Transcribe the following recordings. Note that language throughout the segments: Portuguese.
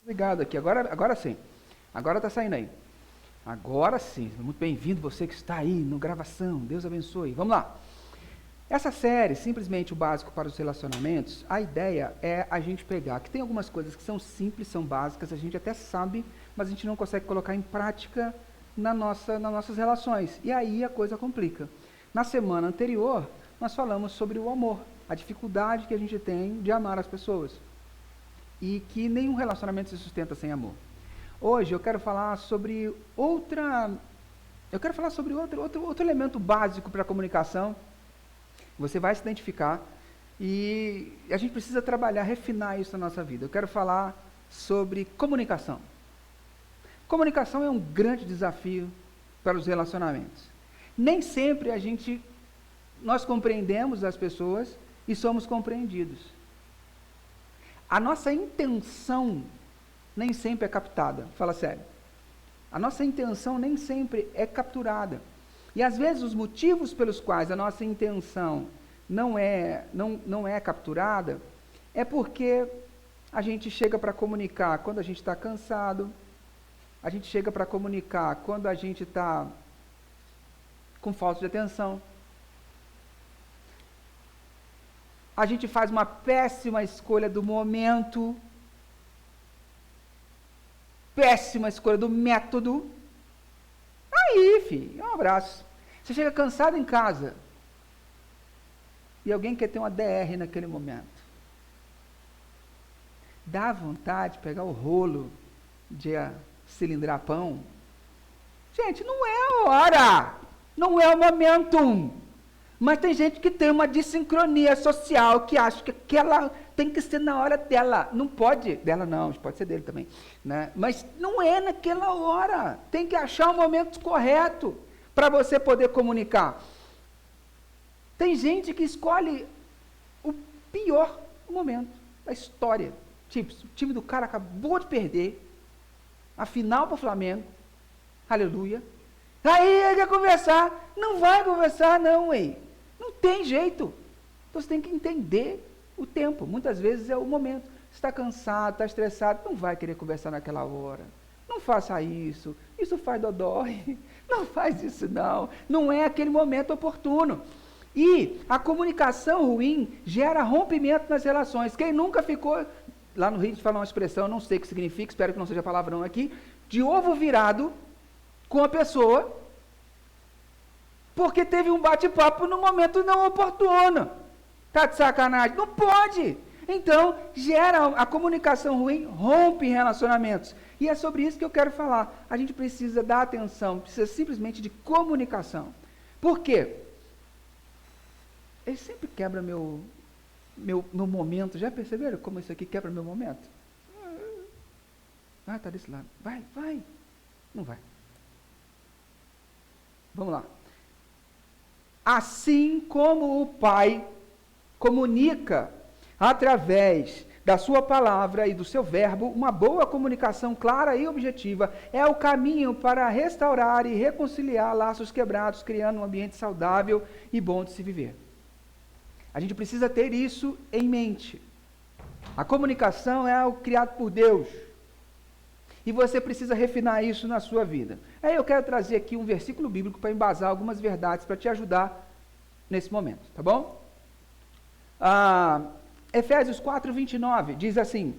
Ligado aqui, agora sim. Agora está saindo aí. Agora sim. Muito bem-vindo você que está aí no gravação. Deus abençoe. Vamos lá. Essa série, simplesmente o básico para os relacionamentos, a ideia é a gente pegar, que tem algumas coisas que são simples, são básicas, a gente até sabe, mas a gente não consegue colocar em prática nas nossas relações. E aí a coisa complica. Na semana anterior, nós falamos sobre o amor, a dificuldade que a gente tem de amar as pessoas. E que nenhum relacionamento se sustenta sem amor. Hoje eu quero falar sobre outro elemento básico para a comunicação. Você vai se identificar e a gente precisa trabalhar, refinar isso na nossa vida. Eu quero falar sobre comunicação. Comunicação é um grande desafio para os relacionamentos. Nem sempre nós compreendemos as pessoas e somos compreendidos. A nossa intenção nem sempre é captada, fala sério. A nossa intenção nem sempre é capturada. E às vezes os motivos pelos quais a nossa intenção não é capturada é porque a gente chega para comunicar quando a gente está cansado, a gente chega para comunicar quando a gente está com falta de atenção. A gente faz uma péssima escolha do momento, péssima escolha do método. Aí, filho, um abraço. Você chega cansado em casa e alguém quer ter uma DR naquele momento. Dá vontade de pegar o rolo de cilindrar pão. Gente, não é a hora, não é o momento. Mas tem gente que tem uma dissincronia social, que acha que aquela tem que ser na hora dela. Não pode, dela não, pode ser dele também. Né? Mas não é naquela hora. Tem que achar o momento correto para você poder comunicar. Tem gente que escolhe o pior momento da história. Tipo, o time do cara acabou de perder a final para o Flamengo. Aleluia. Aí ele quer conversar. Não vai conversar não, ué. Não tem jeito. Então você tem que entender o tempo. Muitas vezes é o momento. Você está cansado, está estressado, não vai querer conversar naquela hora. Não faça isso. Isso faz dodói. Não faz isso não. Não é aquele momento oportuno. E a comunicação ruim gera rompimento nas relações. Quem nunca ficou, lá no Rio de falar uma expressão, não sei o que significa, espero que não seja palavrão aqui, de ovo virado com a pessoa, porque teve um bate-papo no momento não oportuno. Tá de sacanagem? Não pode! Então, a comunicação ruim rompe relacionamentos. E é sobre isso que eu quero falar. A gente precisa dar atenção, precisa simplesmente de comunicação. Por quê? Ele sempre quebra meu momento. Já perceberam como isso aqui quebra meu momento? Ah, tá desse lado. Vai. Não vai. Vamos lá. Assim como o Pai comunica através da sua palavra e do seu verbo, uma boa comunicação clara e objetiva é o caminho para restaurar e reconciliar laços quebrados, criando um ambiente saudável e bom de se viver. A gente precisa ter isso em mente. A comunicação é algo criado por Deus. E você precisa refinar isso na sua vida. Aí eu quero trazer aqui um versículo bíblico para embasar algumas verdades, para te ajudar nesse momento, tá bom? Efésios 4:29 diz assim: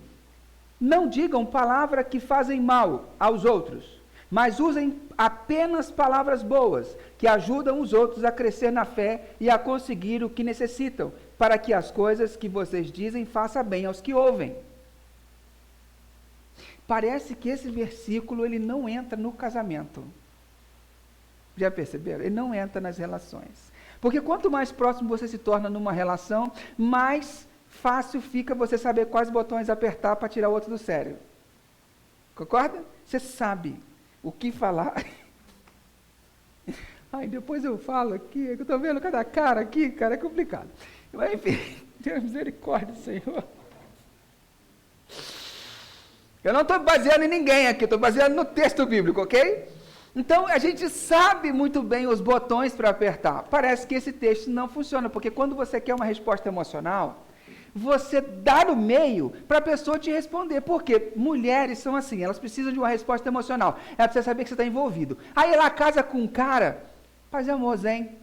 não digam palavras que fazem mal aos outros, mas usem apenas palavras boas, que ajudam os outros a crescer na fé e a conseguir o que necessitam, para que as coisas que vocês dizem façam bem aos que ouvem. Parece que esse versículo ele não entra no casamento. Já perceberam? Ele não entra nas relações. Porque quanto mais próximo você se torna numa relação, mais fácil fica você saber quais botões apertar para tirar o outro do sério. Concorda? Você sabe o que falar. Ai, depois eu falo aqui, eu estou vendo cada cara aqui, cara, é complicado. Mas enfim, Deus misericórdia, Senhor. Eu não estou baseando em ninguém aqui, estou baseando no texto bíblico, ok? Então, a gente sabe muito bem os botões para apertar. Parece que esse texto não funciona, porque quando você quer uma resposta emocional, você dá no meio para a pessoa te responder. Porque mulheres são assim, elas precisam de uma resposta emocional. Ela precisa saber que você está envolvido. Aí ela casa com um cara, paz e amor, zen,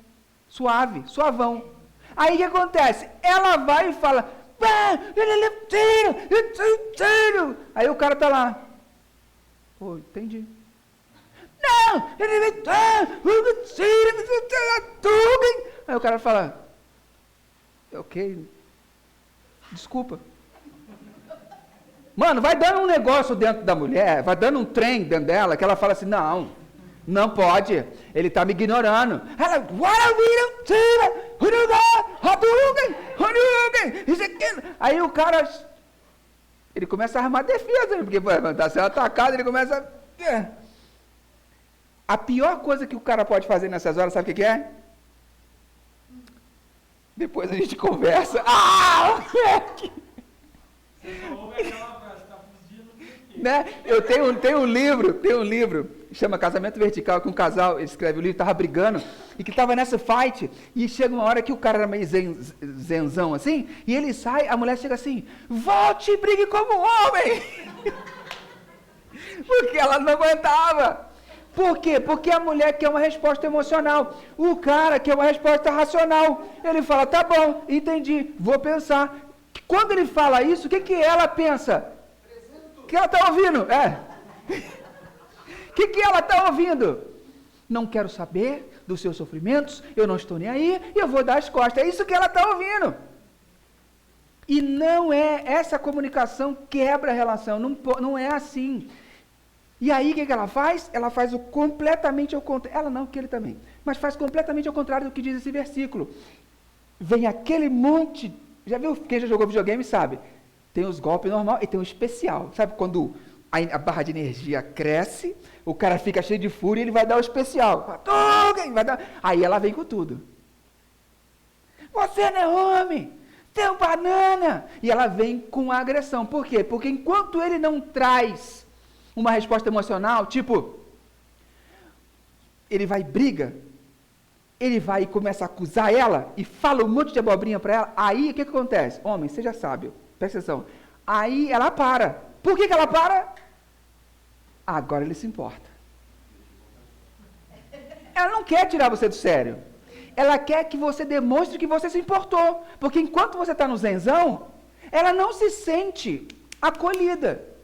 suave, suavão. Aí o que acontece? Ela vai e fala, tiro. Aí o cara tá lá. Pô, entendi. Não! Aí o cara fala, ok, desculpa. Mano, vai dando um negócio dentro da mulher, vai dando um trem dentro dela, que ela fala assim, não pode, ele tá me ignorando. Ela, aí o cara, ele começa a armar defesa, porque tá sendo atacado, ele começa a pior coisa que o cara pode fazer nessas horas, sabe o que é? Depois a gente conversa. Né? Eu tenho um livro, chama Casamento Vertical, que um casal escreve o livro, estava brigando, e que estava nessa fight, e chega uma hora que o cara era meio zenzão assim, e ele sai, a mulher chega assim, volte e brigue como homem! Porque ela não aguentava. Por quê? Porque a mulher quer uma resposta emocional, o cara quer uma resposta racional. Ele fala, tá bom, entendi, vou pensar. Quando ele fala isso, o que ela pensa? O que ela está ouvindo? O que ela está ouvindo? Não quero saber dos seus sofrimentos, eu não estou nem aí, eu vou dar as costas. É isso que ela está ouvindo. E não é, essa comunicação quebra a relação, não é assim. E aí o que ela faz? Ela faz completamente ao contrário. Ela não, que ele também. Mas faz completamente ao contrário do que diz esse versículo. Vem aquele monte. Já viu? Quem já jogou videogame sabe. Tem os golpes normal e tem o especial. Sabe quando a barra de energia cresce, o cara fica cheio de fúria e ele vai dar o especial. Aí ela vem com tudo. Você não é homem! Você é um banana! E ela vem com a agressão. Por quê? Porque enquanto ele não traz uma resposta emocional, tipo, ele vai e briga, ele vai e começa a acusar ela, e fala um monte de abobrinha para ela, aí o que acontece? Homem, seja sábio, presta atenção, aí ela para. Por que ela para? Agora ele se importa. Ela não quer tirar você do sério, ela quer que você demonstre que você se importou, porque enquanto você está no zenzão, ela não se sente acolhida.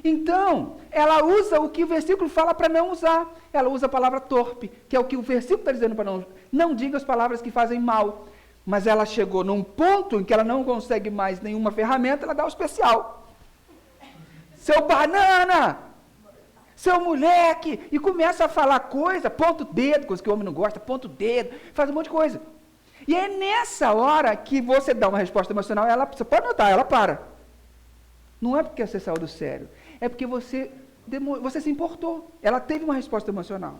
Então, ela usa o que o versículo fala para não usar. Ela usa a palavra torpe, que é o que o versículo está dizendo para não diga as palavras que fazem mal. Mas ela chegou num ponto em que ela não consegue mais nenhuma ferramenta, ela dá o especial. Seu banana! Seu moleque! E começa a falar coisa, ponta o dedo, coisa que o homem não gosta, ponta o dedo, faz um monte de coisa. E é nessa hora que você dá uma resposta emocional, você pode notar, ela para. Não é porque você saiu do sério, é porque você se importou. Ela teve uma resposta emocional.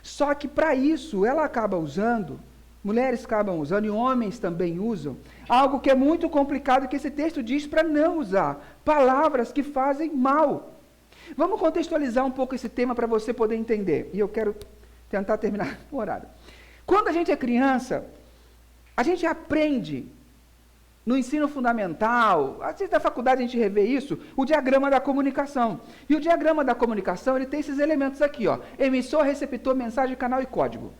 Só que para isso, ela acaba usando, mulheres acabam usando, e homens também usam, algo que é muito complicado, que esse texto diz para não usar. Palavras que fazem mal. Vamos contextualizar um pouco esse tema para você poder entender. E eu quero tentar terminar o horário. Quando a gente é criança, a gente aprende no ensino fundamental, assim, na faculdade a gente revê isso, o diagrama da comunicação. E o diagrama da comunicação, ele tem esses elementos aqui, ó, emissor, receptor, mensagem, canal e código.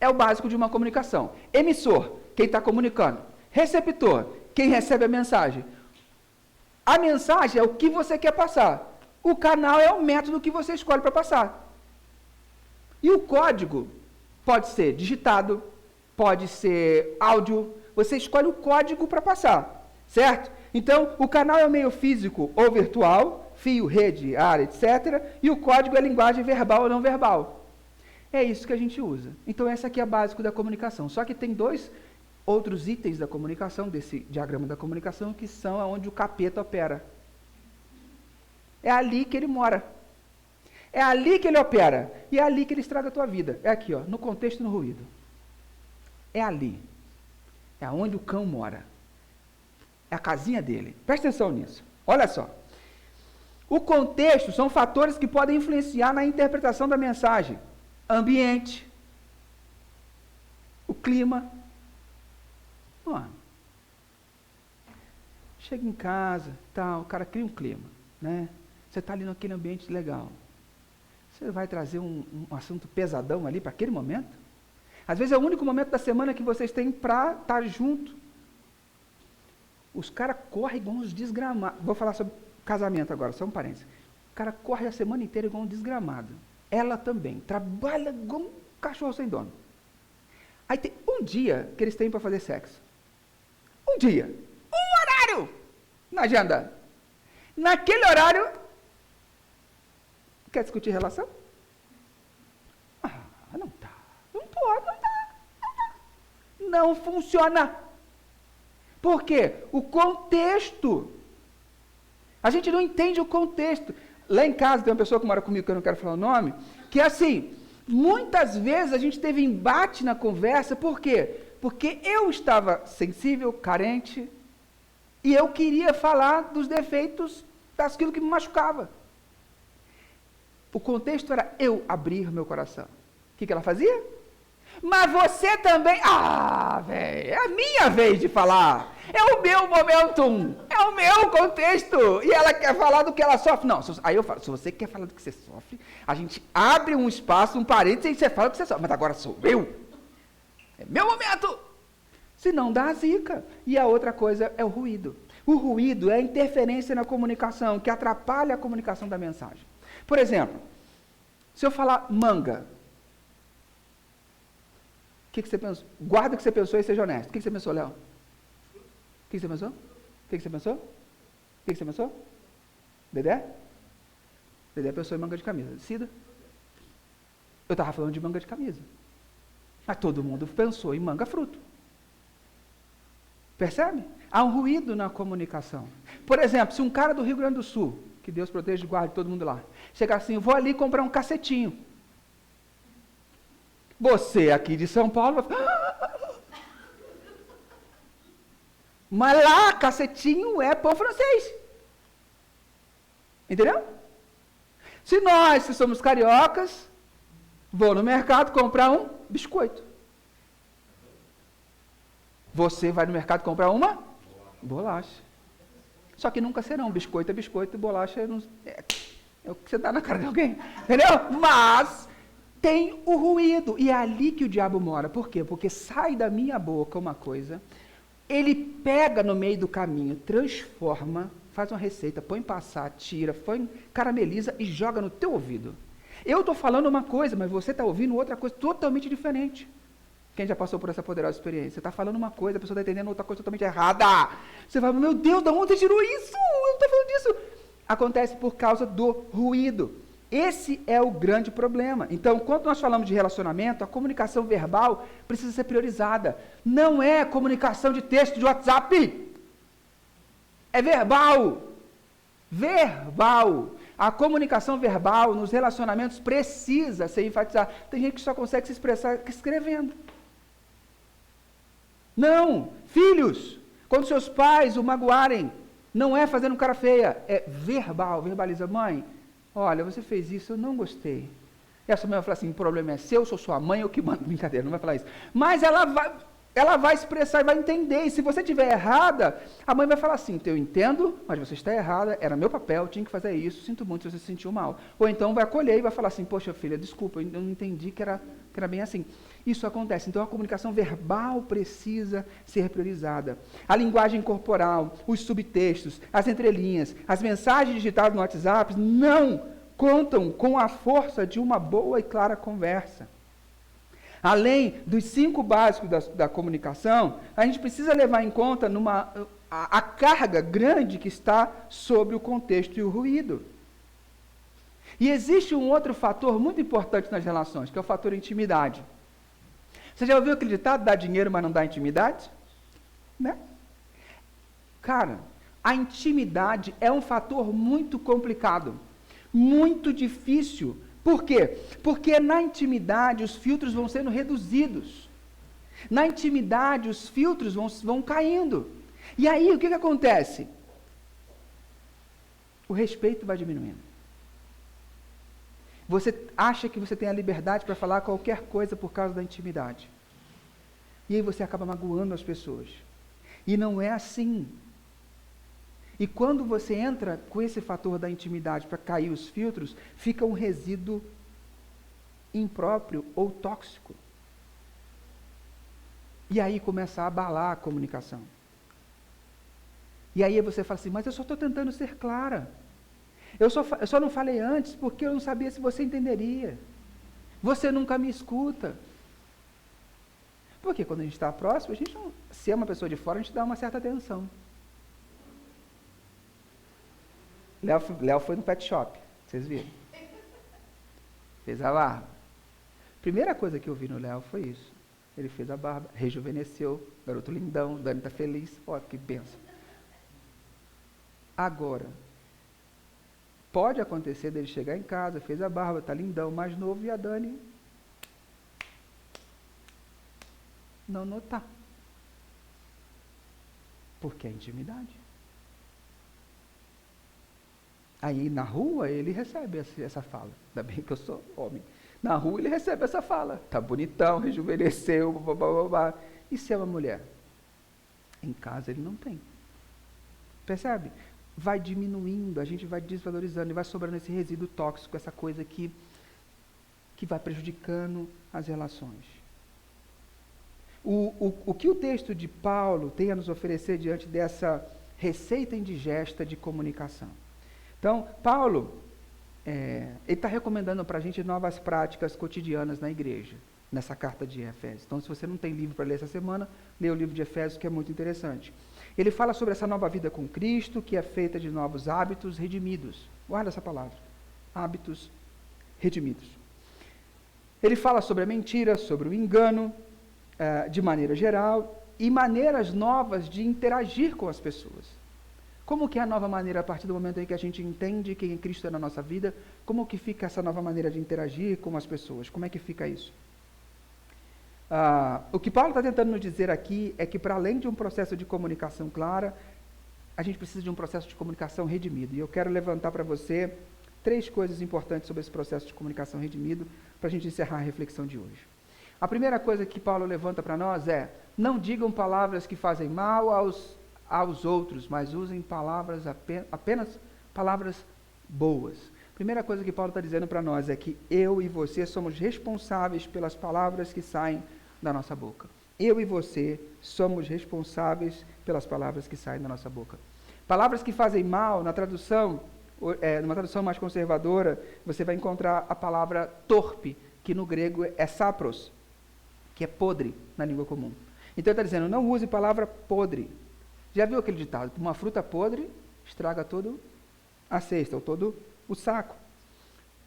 É o básico de uma comunicação. Emissor, quem está comunicando. Receptor, quem recebe a mensagem. A mensagem é o que você quer passar. O canal é o método que você escolhe para passar. E o código pode ser digitado, pode ser áudio, você escolhe o código para passar, certo? Então, o canal é o meio físico ou virtual, fio, rede, área, etc. E o código é a linguagem verbal ou não verbal. É isso que a gente usa. Então, essa aqui é a básico da comunicação. Só que tem dois outros itens da comunicação, desse diagrama da comunicação, que são onde o capeta opera. É ali que ele mora. É ali que ele opera. E é ali que ele estraga a tua vida. É aqui, ó, no contexto e no ruído. É ali. É onde o cão mora. É a casinha dele. Presta atenção nisso. Olha só. O contexto são fatores que podem influenciar na interpretação da mensagem. Ambiente. O clima. Mano. Chega em casa, tal, o cara cria um clima, né? Você está ali naquele ambiente legal. Você vai trazer um assunto pesadão ali para aquele momento? Às vezes é o único momento da semana que vocês têm para estar junto. Os caras correm igual uns desgramados. Vou falar sobre casamento agora, só um parênteses. O cara corre a semana inteira igual um desgramado. Ela também. Trabalha igual um cachorro sem dono. Aí tem um dia que eles têm para fazer sexo. Um dia. Um horário na agenda. Naquele horário, quer discutir relação? Não dá. Não pode, não dá. Não funciona. Por quê? O contexto. A gente não entende o contexto. Lá em casa tem uma pessoa que mora comigo, que eu não quero falar o nome, que é assim, muitas vezes a gente teve embate na conversa, por quê? Porque eu estava sensível, carente, e eu queria falar dos defeitos daquilo que me machucava. O contexto era eu abrir meu coração. O que ela fazia? Mas você também... velho, é a minha vez de falar. É o meu momentum. É o meu contexto. E ela quer falar do que ela sofre. Não, aí eu falo, se você quer falar do que você sofre, a gente abre um espaço, um parênteses, e você fala do que você sofre. Mas agora sou eu. É meu momento. Senão dá a zica. E a outra coisa é o ruído. O ruído é a interferência na comunicação, que atrapalha a comunicação da mensagem. Por exemplo, se eu falar manga, o que você pensou? Guarda o que você pensou e seja honesto. O que você pensou, Léo? O que você pensou? O que você pensou? O que você pensou? Dedé? Dedé pensou em manga de camisa. Cida? Eu estava falando de manga de camisa. Mas todo mundo pensou em manga fruto. Percebe? Há um ruído na comunicação. Por exemplo, se um cara do Rio Grande do Sul, que Deus proteja e guarde todo mundo lá, chegar assim, eu vou ali comprar um cacetinho. Você aqui de São Paulo vai falar, mas lá, cacetinho é pão francês. Entendeu? Se somos cariocas, vou no mercado comprar um biscoito. Você vai no mercado comprar uma bolacha. Só que nunca serão. Biscoito é biscoito e bolacha é o que você dá na cara de alguém. Entendeu? Mas tem o ruído. E é ali que o diabo mora. Por quê? Porque sai da minha boca uma coisa, ele pega no meio do caminho, transforma, faz uma receita, põe passar, tira, carameliza e joga no teu ouvido. Eu estou falando uma coisa, mas você está ouvindo outra coisa totalmente diferente. Quem já passou por essa poderosa experiência? Você está falando uma coisa, a pessoa está entendendo outra coisa totalmente errada. Você vai, meu Deus, de onde você tirou isso? Eu não estou falando disso. Acontece por causa do ruído. Esse é o grande problema. Então, quando nós falamos de relacionamento, a comunicação verbal precisa ser priorizada. Não é comunicação de texto de WhatsApp. É verbal. Verbal. A comunicação verbal nos relacionamentos precisa ser enfatizada. Tem gente que só consegue se expressar escrevendo. Não, filhos, quando seus pais o magoarem, não é fazendo cara feia, é verbal, verbaliza, mãe, olha, você fez isso, eu não gostei. E a sua mãe vai falar assim, o problema é seu, eu sou sua mãe, eu que mando, brincadeira, não vai falar isso. Mas ela vai expressar e vai entender, e se você estiver errada, a mãe vai falar assim, eu entendo, mas você está errada, era meu papel, tinha que fazer isso, sinto muito se você se sentiu mal. Ou então vai acolher e vai falar assim, poxa filha, desculpa, eu não entendi que era bem assim. Isso acontece, então a comunicação verbal precisa ser priorizada. A linguagem corporal, os subtextos, as entrelinhas, as mensagens digitadas no WhatsApp não contam com a força de uma boa e clara conversa. Além dos 5 básicos da comunicação, a gente precisa levar em conta a carga grande que está sobre o contexto e o ruído. E existe um outro fator muito importante nas relações, que é o fator intimidade. Você já ouviu aquele ditado, dá dinheiro, mas não dá intimidade? Né? Cara, a intimidade é um fator muito complicado, muito difícil. Por quê? Porque na intimidade os filtros vão sendo reduzidos. Na intimidade os filtros vão caindo. E aí o que acontece? O respeito vai diminuindo. Você acha que você tem a liberdade para falar qualquer coisa por causa da intimidade. E aí você acaba magoando as pessoas. E não é assim. E quando você entra com esse fator da intimidade para cair os filtros, fica um resíduo impróprio ou tóxico. E aí começa a abalar a comunicação. E aí você fala assim, mas eu só estou tentando ser clara. Eu só não falei antes porque eu não sabia se você entenderia. Você nunca me escuta. Porque quando a gente está próximo, a gente não, se é uma pessoa de fora, a gente dá uma certa atenção. Léo foi no pet shop, vocês viram? Fez a barba. Primeira coisa que eu vi no Léo foi isso. Ele fez a barba, rejuvenesceu, garoto lindão, Dani está feliz. Ó, que benção. Agora, pode acontecer dele chegar em casa, fez a barba, está lindão, mais novo, e a Dani não notar. Porque é intimidade. Aí na rua ele recebe essa fala. Ainda bem que eu sou homem. Na rua ele recebe essa fala. Tá bonitão, rejuvenesceu, babá. E se é uma mulher? Em casa ele não tem. Percebe? Vai diminuindo, a gente vai desvalorizando e vai sobrando esse resíduo tóxico, essa coisa que vai prejudicando as relações. O que o texto de Paulo tem a nos oferecer diante dessa receita indigesta de comunicação? Então, Paulo, ele está recomendando para a gente novas práticas cotidianas na igreja, nessa carta de Efésios. Então, se você não tem livro para ler essa semana, lê o livro de Efésios, que é muito interessante. Ele fala sobre essa nova vida com Cristo, que é feita de novos hábitos redimidos. Guarda essa palavra. Hábitos redimidos. Ele fala sobre a mentira, sobre o engano, de maneira geral, e maneiras novas de interagir com as pessoas. Como que é a nova maneira, a partir do momento em que a gente entende quem Cristo é na nossa vida, como que fica essa nova maneira de interagir com as pessoas? Como é que fica isso? O que Paulo está tentando nos dizer aqui é que, para além de um processo de comunicação clara, a gente precisa de um processo de comunicação redimido. E eu quero levantar para você 3 coisas importantes sobre esse processo de comunicação redimido, para a gente encerrar a reflexão de hoje. A primeira coisa que Paulo levanta para nós é: não digam palavras que fazem mal aos outros, mas usem palavras apenas palavras boas. Primeira coisa que Paulo está dizendo para nós é que eu e você somos responsáveis pelas palavras que saem da nossa boca. Eu e você somos responsáveis pelas palavras que saem da nossa boca. Palavras que fazem mal, numa tradução mais conservadora, você vai encontrar a palavra torpe, que no grego é sapros, que é podre na língua comum. Então ele está dizendo, não use palavra podre. Já viu aquele ditado? Uma fruta podre estraga todo a cesta, ou todo o saco.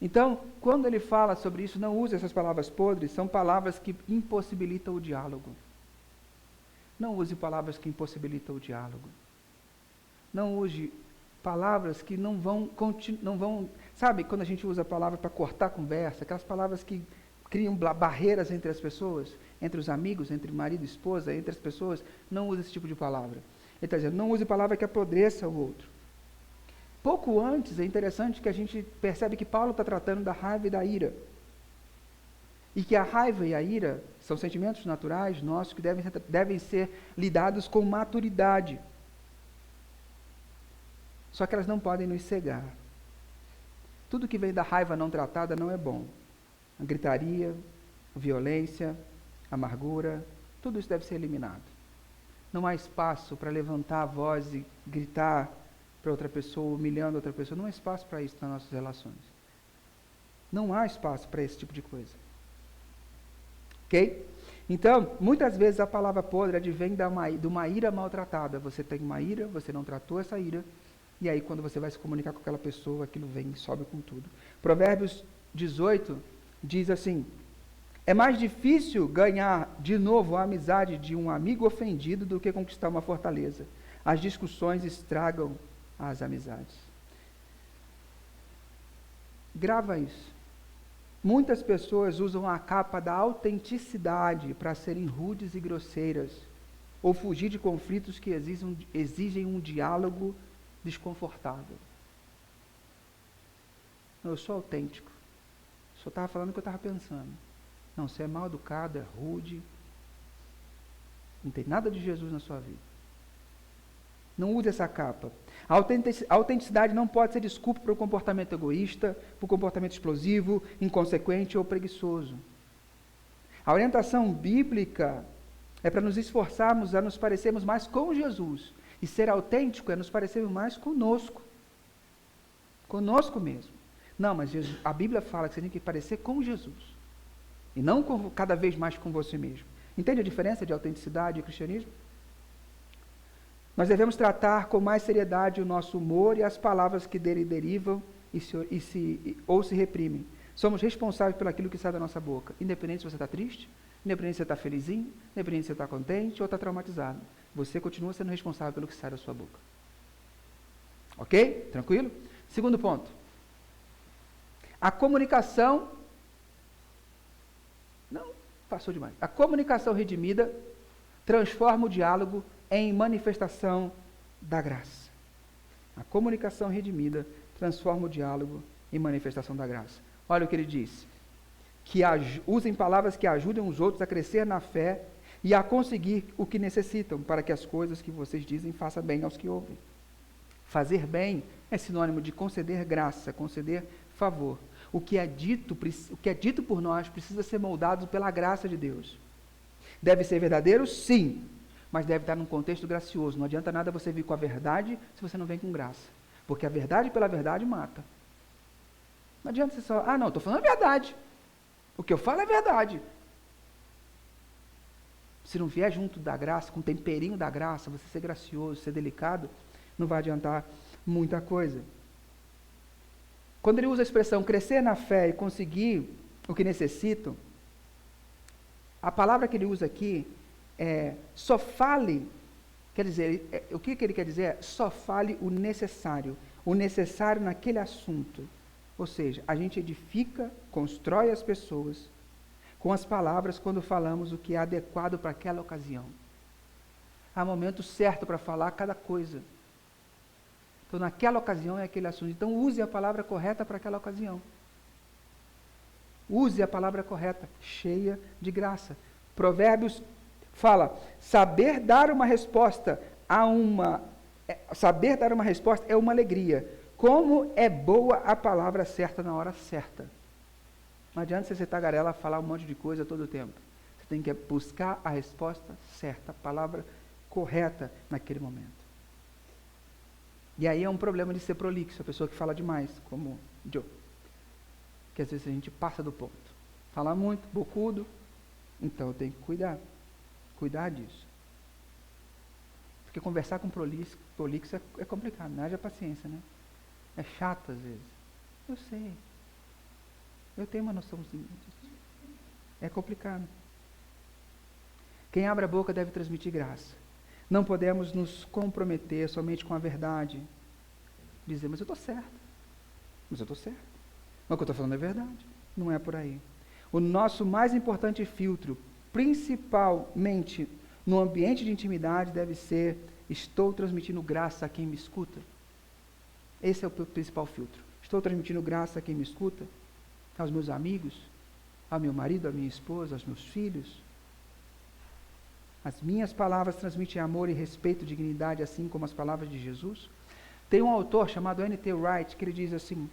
Então, quando ele fala sobre isso, não use essas palavras podres, são palavras que impossibilitam o diálogo. Não use palavras que impossibilitam o diálogo. Não use palavras que não vão, sabe, quando a gente usa a palavra para cortar a conversa, aquelas palavras que criam barreiras entre as pessoas, entre os amigos, entre marido e esposa, entre as pessoas, não use esse tipo de palavra. Ele está dizendo, não use palavra que apodreça o outro. Pouco antes, é interessante que a gente percebe que Paulo está tratando da raiva e da ira. E que a raiva e a ira são sentimentos naturais nossos que devem ser lidados com maturidade. Só que elas não podem nos cegar. Tudo que vem da raiva não tratada não é bom. A gritaria, a violência, a amargura, tudo isso deve ser eliminado. Não há espaço para levantar a voz e gritar para outra pessoa, humilhando outra pessoa. Não há espaço para isso nas nossas relações. Não há espaço para esse tipo de coisa. Ok? Então, muitas vezes a palavra podre advém de uma ira maltratada. Você tem uma ira, você não tratou essa ira, e aí quando você vai se comunicar com aquela pessoa, aquilo vem e sobe com tudo. Provérbios 18 diz assim: é mais difícil ganhar de novo a amizade de um amigo ofendido do que conquistar uma fortaleza. As discussões estragam as amizades. Grava isso. Muitas pessoas usam a capa da autenticidade para serem rudes e grosseiras, ou fugir de conflitos que exigem um diálogo desconfortável. Eu sou autêntico. Só estava falando o que eu estava pensando. Não, você é mal educado, é rude. Não tem nada de Jesus na sua vida. Não use essa capa. A autenticidade não pode ser desculpa para o comportamento egoísta, para o comportamento explosivo, inconsequente ou preguiçoso. A orientação bíblica é para nos esforçarmos a nos parecermos mais com Jesus. E ser autêntico é nos parecermos mais conosco. Conosco mesmo. Não, mas a Bíblia fala que você tem que parecer com Jesus. E não cada vez mais com você mesmo. Entende a diferença de autenticidade e cristianismo? Nós devemos tratar com mais seriedade o nosso humor e as palavras que dele derivam ou se reprimem. Somos responsáveis por aquilo que sai da nossa boca, independente se você está triste, independente se você está felizinho, independente se você está contente ou está traumatizado. Você continua sendo responsável pelo que sai da sua boca. Ok? Tranquilo? Segundo ponto. A comunicação... Não, passou demais. A comunicação redimida transforma o diálogo em manifestação da graça. A comunicação redimida transforma o diálogo em manifestação da graça. Olha o que ele diz. Que usem palavras que ajudem os outros a crescer na fé e a conseguir o que necessitam, para que as coisas que vocês dizem façam bem aos que ouvem. Fazer bem é sinônimo de conceder graça, conceder favor. O que é dito por nós precisa ser moldado pela graça de Deus. Deve ser verdadeiro? Sim. Mas deve estar num contexto gracioso. Não adianta nada você vir com a verdade se você não vem com graça. Porque a verdade pela verdade mata. Não adianta você só, não, estou falando a verdade. O que eu falo é verdade. Se não vier junto da graça, com o temperinho da graça, você ser gracioso, ser delicado, não vai adiantar muita coisa. Quando ele usa a expressão crescer na fé e conseguir o que necessitam, a palavra que ele usa aqui é só fale, quer dizer, o que ele quer dizer é só fale o necessário naquele assunto. Ou seja, a gente edifica, constrói as pessoas com as palavras quando falamos o que é adequado para aquela ocasião. Há momento certo para falar cada coisa. Então, naquela ocasião é aquele assunto. Então, use a palavra correta para aquela ocasião. Use a palavra correta, cheia de graça. Provérbios fala, saber dar uma resposta é uma alegria. Como é boa a palavra certa na hora certa. Não adianta você ser tagarela falar um monte de coisa todo o tempo. Você tem que buscar a resposta certa, a palavra correta naquele momento. E aí é um problema de ser prolixo, a pessoa que fala demais, como Joe. Que às vezes a gente passa do ponto. Fala muito, bocudo, então eu tenho que cuidar disso. Porque conversar com prolixo é complicado, não haja paciência, né? É chato às vezes. Eu sei. Eu tenho uma noção disso. É complicado. Quem abre a boca deve transmitir graça. Não podemos nos comprometer somente com a verdade. Dizer, mas eu estou certo. Mas o que eu estou falando é verdade. Não é por aí. O nosso mais importante filtro, principalmente no ambiente de intimidade, deve ser: estou transmitindo graça a quem me escuta? Esse é o principal filtro. Estou transmitindo graça a quem me escuta? Aos meus amigos? Ao meu marido, à minha esposa, aos meus filhos? As minhas palavras transmitem amor e respeito, dignidade, assim como as palavras de Jesus? Tem um autor chamado N.T. Wright que ele diz assim: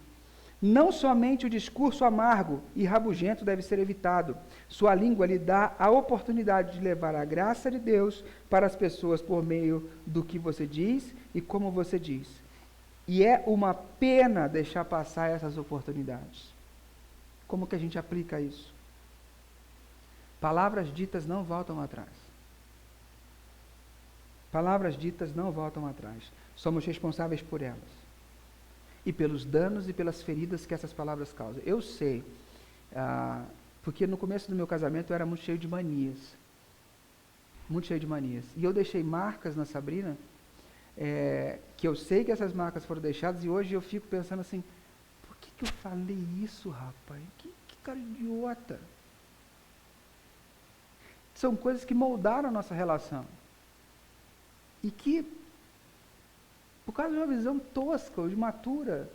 não somente o discurso amargo e rabugento deve ser evitado, sua língua lhe dá a oportunidade de levar a graça de Deus para as pessoas por meio do que você diz e como você diz. E é uma pena deixar passar essas oportunidades. Como que a gente aplica isso? Palavras ditas não voltam atrás. Palavras ditas não voltam atrás. Somos responsáveis por elas. E pelos danos e pelas feridas que essas palavras causam. Eu sei, porque no começo do meu casamento eu era muito cheio de manias. Muito cheio de manias. E eu deixei marcas na Sabrina, que eu sei que essas marcas foram deixadas, e hoje eu fico pensando assim, por que eu falei isso, rapaz? Que cara idiota. São coisas que moldaram a nossa relação. E que, por causa de uma visão tosca ou imatura,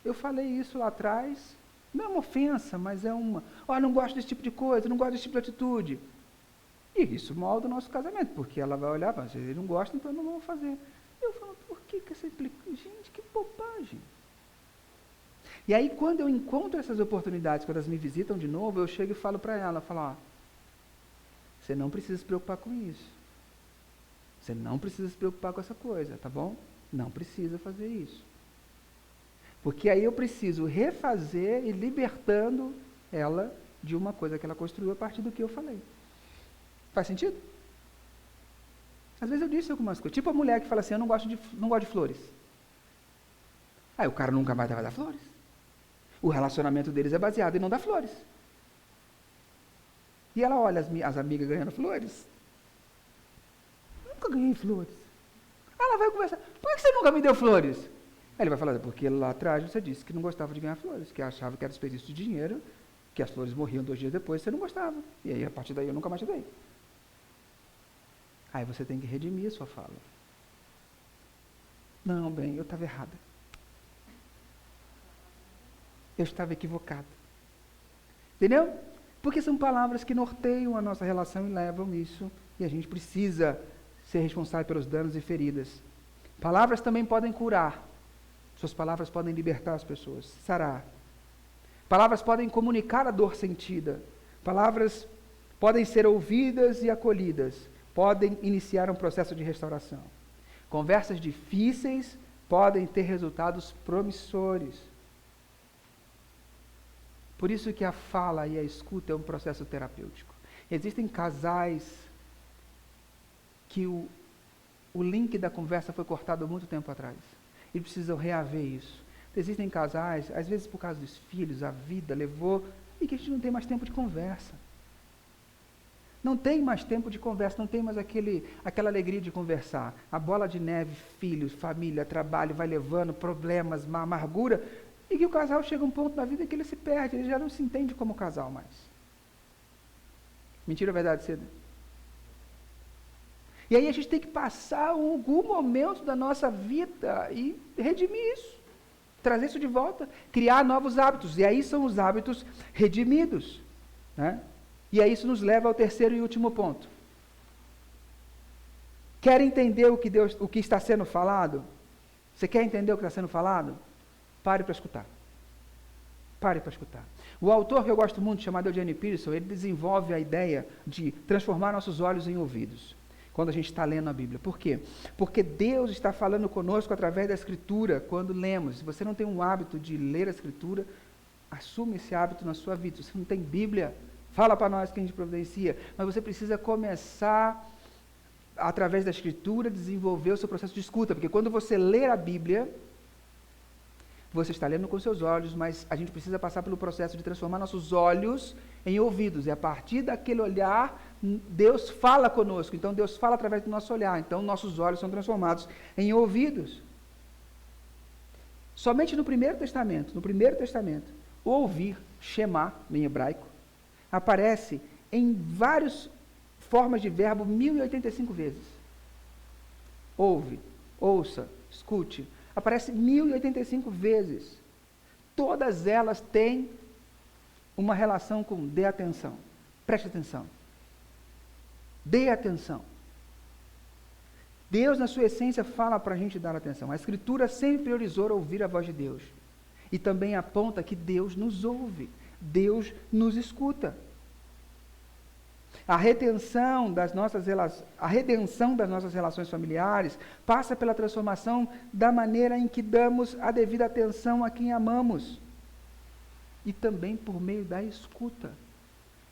eu falei isso lá atrás. Não é uma ofensa, mas é uma... não gosto desse tipo de coisa, não gosto desse tipo de atitude. E isso molda o nosso casamento, porque ela vai olhar, mas ele não gosta, então eu não vou fazer. Eu falo, por que essa implicação? Gente, que bobagem. E aí, quando eu encontro essas oportunidades, quando elas me visitam de novo, eu chego e falo para ela, ó, você não precisa se preocupar com isso. Você não precisa se preocupar com essa coisa, tá bom? Não precisa fazer isso. Porque aí eu preciso refazer e libertando ela de uma coisa que ela construiu a partir do que eu falei. Faz sentido? Às vezes eu disse algumas coisas. Tipo a mulher que fala assim, eu não gosto de flores. Aí o cara nunca mais vai dar flores. O relacionamento deles é baseado em não dar flores. E ela olha as amigas ganhando flores. Nunca ganhei flores. Ela vai conversar, por que você nunca me deu flores? Aí ele vai falar, porque lá atrás você disse que não gostava de ganhar flores, que achava que era desperdício de dinheiro, que as flores morriam 2 dias depois, você não gostava. E aí, a partir daí, eu nunca mais te dei. Aí você tem que redimir a sua fala. Não, bem, eu estava errada. Eu estava equivocada. Entendeu? Porque são palavras que norteiam a nossa relação e levam isso, e a gente precisa ser responsável pelos danos e feridas. Palavras também podem curar. Suas palavras podem libertar as pessoas, sarar. Palavras podem comunicar a dor sentida. Palavras podem ser ouvidas e acolhidas. Podem iniciar um processo de restauração. Conversas difíceis podem ter resultados promissores. Por isso que a fala e a escuta é um processo terapêutico. Existem casais que o link da conversa foi cortado há muito tempo atrás. E precisam reaver isso. Existem casais, às vezes por causa dos filhos, a vida levou, e que a gente não tem mais tempo de conversa. Não tem mais tempo de conversa, não tem mais aquela alegria de conversar. A bola de neve, filhos, família, trabalho, vai levando problemas, amargura, e que o casal chega a um ponto na vida que ele se perde, ele já não se entende como casal mais. Mentira ou verdade, Cida? E aí a gente tem que passar algum momento da nossa vida e redimir isso. Trazer isso de volta, criar novos hábitos. E aí são os hábitos redimidos. Né? E aí isso nos leva ao terceiro e último ponto. Quer entender o que está sendo falado? Você quer entender o que está sendo falado? Pare para escutar. Pare para escutar. O autor que eu gosto muito, chamado Eugene Peterson, ele desenvolve a ideia de transformar nossos olhos em ouvidos, quando a gente está lendo a Bíblia. Por quê? Porque Deus está falando conosco através da Escritura, quando lemos. Se você não tem um hábito de ler a Escritura, assume esse hábito na sua vida. Se você não tem Bíblia, fala para nós que a gente providencia. Mas você precisa começar, através da Escritura, desenvolver o seu processo de escuta. Porque quando você lê a Bíblia, você está lendo com seus olhos, mas a gente precisa passar pelo processo de transformar nossos olhos em ouvidos. E a partir daquele olhar, Deus fala conosco. Então, Deus fala através do nosso olhar. Então, nossos olhos são transformados em ouvidos. Somente no Primeiro Testamento, o ouvir, shema, em hebraico, aparece em várias formas de verbo 1085 vezes. Ouve, ouça, escute. Aparece 1085 vezes. Todas elas têm uma relação com dê atenção. Preste atenção. Dê atenção. Deus, na sua essência, fala para a gente dar atenção. A Escritura sempre priorizou ouvir a voz de Deus. E também aponta que Deus nos ouve. Deus nos escuta. A redenção das nossas relações familiares passa pela transformação da maneira em que damos a devida atenção a quem amamos. E também por meio da escuta.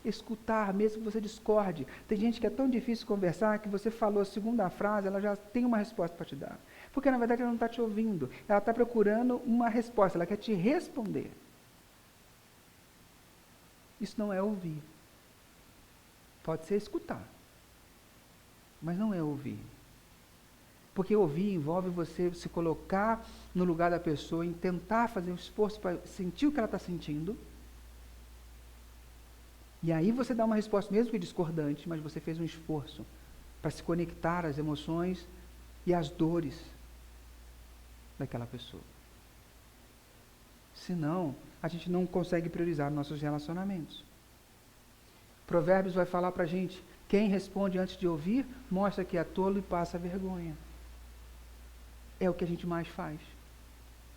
Escutar, mesmo que você discorde. Tem gente que é tão difícil conversar que você falou a segunda frase, ela já tem uma resposta para te dar. Porque na verdade ela não está te ouvindo. Ela está procurando uma resposta, ela quer te responder. Isso não é ouvir. Pode ser escutar, mas não é ouvir. Porque ouvir envolve você se colocar no lugar da pessoa, em tentar fazer um esforço para sentir o que ela está sentindo. E aí você dá uma resposta, mesmo que discordante, mas você fez um esforço para se conectar às emoções e às dores daquela pessoa. Senão, a gente não consegue priorizar nossos relacionamentos. Provérbios vai falar para a gente Quem responde antes de ouvir, mostra que é tolo e passa vergonha. É o que a gente mais faz.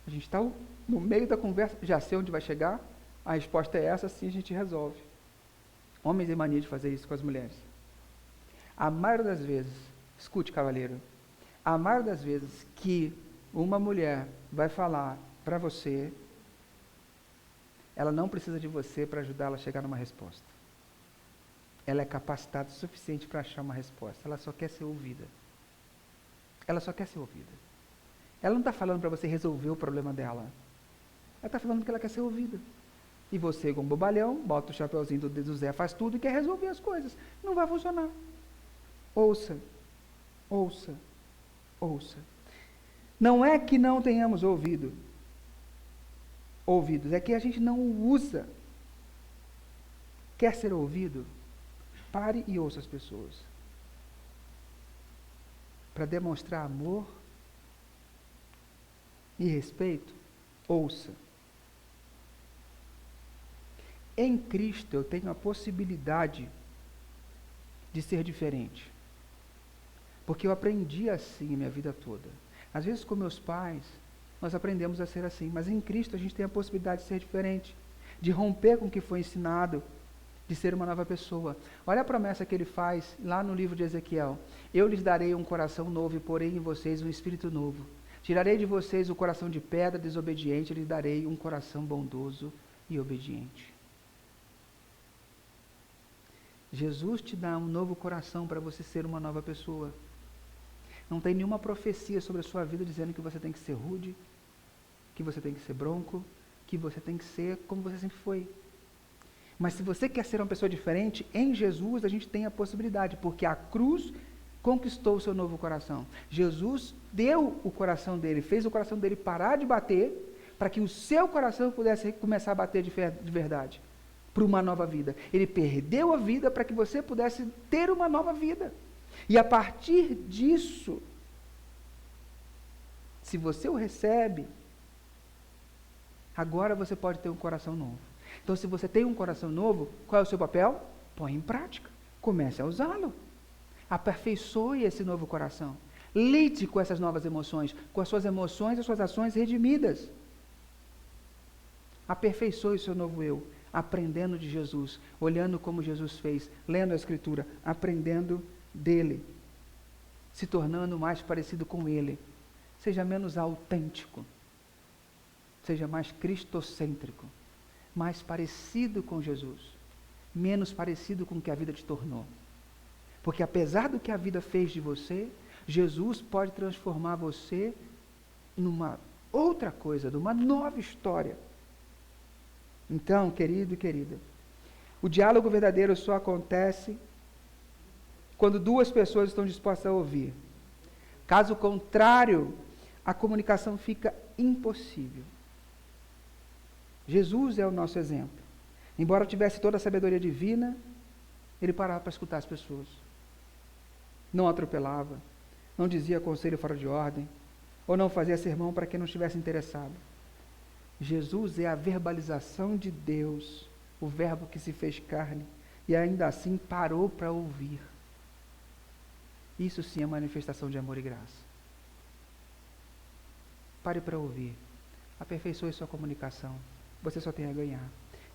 A gente está no meio da conversa, já sei onde vai chegar, a resposta é essa, assim a gente resolve. Homens têm mania de fazer isso com as mulheres. A maioria das vezes, escute, cavalheiro, a maioria das vezes que uma mulher vai falar para você, ela não precisa de você para ajudá-la a chegar numa resposta. Ela é capacitada o suficiente para achar uma resposta. Ela só quer ser ouvida. Ela só quer ser ouvida. Ela não está falando para você resolver o problema dela. Ela está falando que ela quer ser ouvida. E você, como bobalhão, bota o chapeuzinho do Zé, faz tudo e quer resolver as coisas. Não vai funcionar. Ouça, ouça, ouça. Não é que não tenhamos ouvidos, é que a gente não usa. Quer ser ouvido? Pare e ouça as pessoas. Para demonstrar amor e respeito, ouça. Em Cristo eu tenho a possibilidade de ser diferente. Porque eu aprendi assim a minha vida toda. Às vezes com meus pais, nós aprendemos a ser assim, mas em Cristo a gente tem a possibilidade de ser diferente, de romper com o que foi ensinado, de ser uma nova pessoa. Olha a promessa que ele faz lá no livro de Ezequiel. Eu lhes darei um coração novo e porei em vocês um espírito novo. Tirarei de vocês o coração de pedra desobediente e lhes darei um coração bondoso e obediente. Jesus te dá um novo coração para você ser uma nova pessoa. Não tem nenhuma profecia sobre a sua vida dizendo que você tem que ser rude, que você tem que ser bronco, que você tem que ser como você sempre foi. Mas se você quer ser uma pessoa diferente, em Jesus a gente tem a possibilidade, porque a cruz conquistou o seu novo coração. Jesus deu o coração dele, fez o coração dele parar de bater, para que o seu coração pudesse começar a bater de verdade, para uma nova vida. Ele perdeu a vida para que você pudesse ter uma nova vida. E a partir disso, se você o recebe, agora você pode ter um coração novo. Então, se você tem um coração novo, qual é o seu papel? Põe em prática. Comece a usá-lo. Aperfeiçoe esse novo coração. Lide com essas novas emoções, com as suas emoções e as suas ações redimidas. Aperfeiçoe o seu novo eu, aprendendo de Jesus, olhando como Jesus fez, lendo a Escritura, aprendendo dele, se tornando mais parecido com ele. Seja menos autêntico, seja mais cristocêntrico, mais parecido com Jesus, menos parecido com o que a vida te tornou. Porque apesar do que a vida fez de você, Jesus pode transformar você numa outra coisa, numa nova história. Então, querido e querida, o diálogo verdadeiro só acontece quando duas pessoas estão dispostas a ouvir. Caso contrário, a comunicação fica impossível. Jesus é o nosso exemplo. Embora tivesse toda a sabedoria divina, ele parava para escutar as pessoas. Não atropelava, não dizia conselho fora de ordem, ou não fazia sermão para quem não estivesse interessado. Jesus é a verbalização de Deus, o verbo que se fez carne, e ainda assim parou para ouvir. Isso sim é manifestação de amor e graça. Pare para ouvir. Aperfeiçoe sua comunicação. Você só tem a ganhar.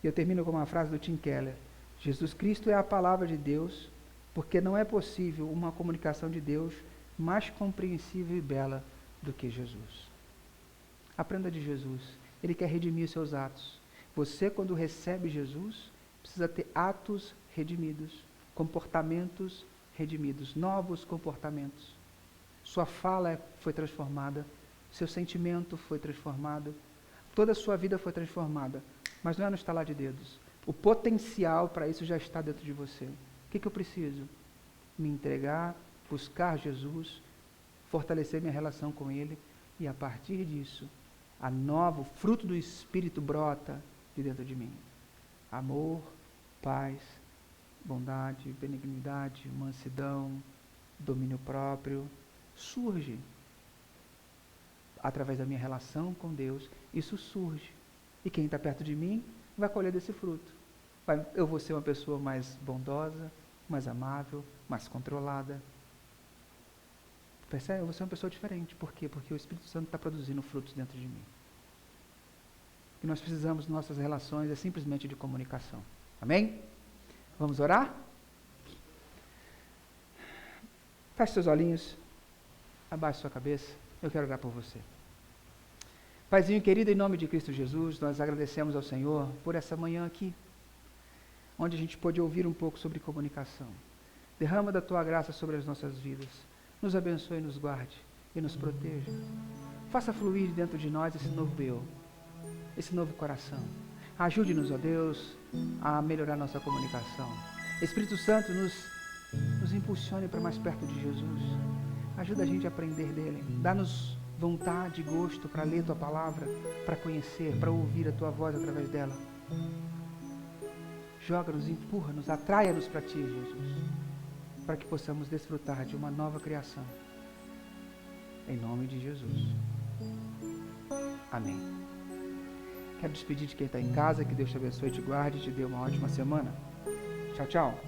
E eu termino com uma frase do Tim Keller. Jesus Cristo é a palavra de Deus, porque não é possível uma comunicação de Deus mais compreensível e bela do que Jesus. Aprenda de Jesus. Ele quer redimir os seus atos. Você, quando recebe Jesus, precisa ter atos redimidos, comportamentos redimidos, novos comportamentos. Sua fala foi transformada, seu sentimento foi transformado, toda a sua vida foi transformada, mas não é no estalar de dedos. O potencial para isso já está dentro de você. O que eu preciso? Me entregar, buscar Jesus, fortalecer minha relação com Ele, e a partir disso, o fruto do Espírito brota de dentro de mim. Amor, paz, bondade, benignidade, mansidão, domínio próprio, surge. Através da minha relação com Deus, isso surge. E quem está perto de mim vai colher desse fruto. Eu vou ser uma pessoa mais bondosa, mais amável, mais controlada. Percebe? Você é uma pessoa diferente. Por quê? Porque o Espírito Santo está produzindo frutos dentro de mim. E nós precisamos, nossas relações, é simplesmente de comunicação. Amém? Vamos orar? Feche seus olhinhos, abaixe sua cabeça, eu quero orar por você. Paizinho querido, em nome de Cristo Jesus, nós agradecemos ao Senhor por essa manhã aqui, onde a gente pôde ouvir um pouco sobre comunicação. Derrama da tua graça sobre as nossas vidas, nos abençoe, nos guarde e nos proteja. Faça fluir dentro de nós esse novo eu, esse novo coração. Ajude-nos, ó Deus, a melhorar nossa comunicação. Espírito Santo, nos impulsione para mais perto de Jesus. Ajuda a gente a aprender dele. Dá-nos vontade e gosto para ler tua palavra, para conhecer, para ouvir a tua voz através dela. Joga-nos, empurra-nos, atraia-nos para ti, Jesus, para que possamos desfrutar de uma nova criação. Em nome de Jesus. Amém. Quero despedir de quem está em casa, que Deus te abençoe, te guarde e te dê uma ótima semana. Tchau, tchau.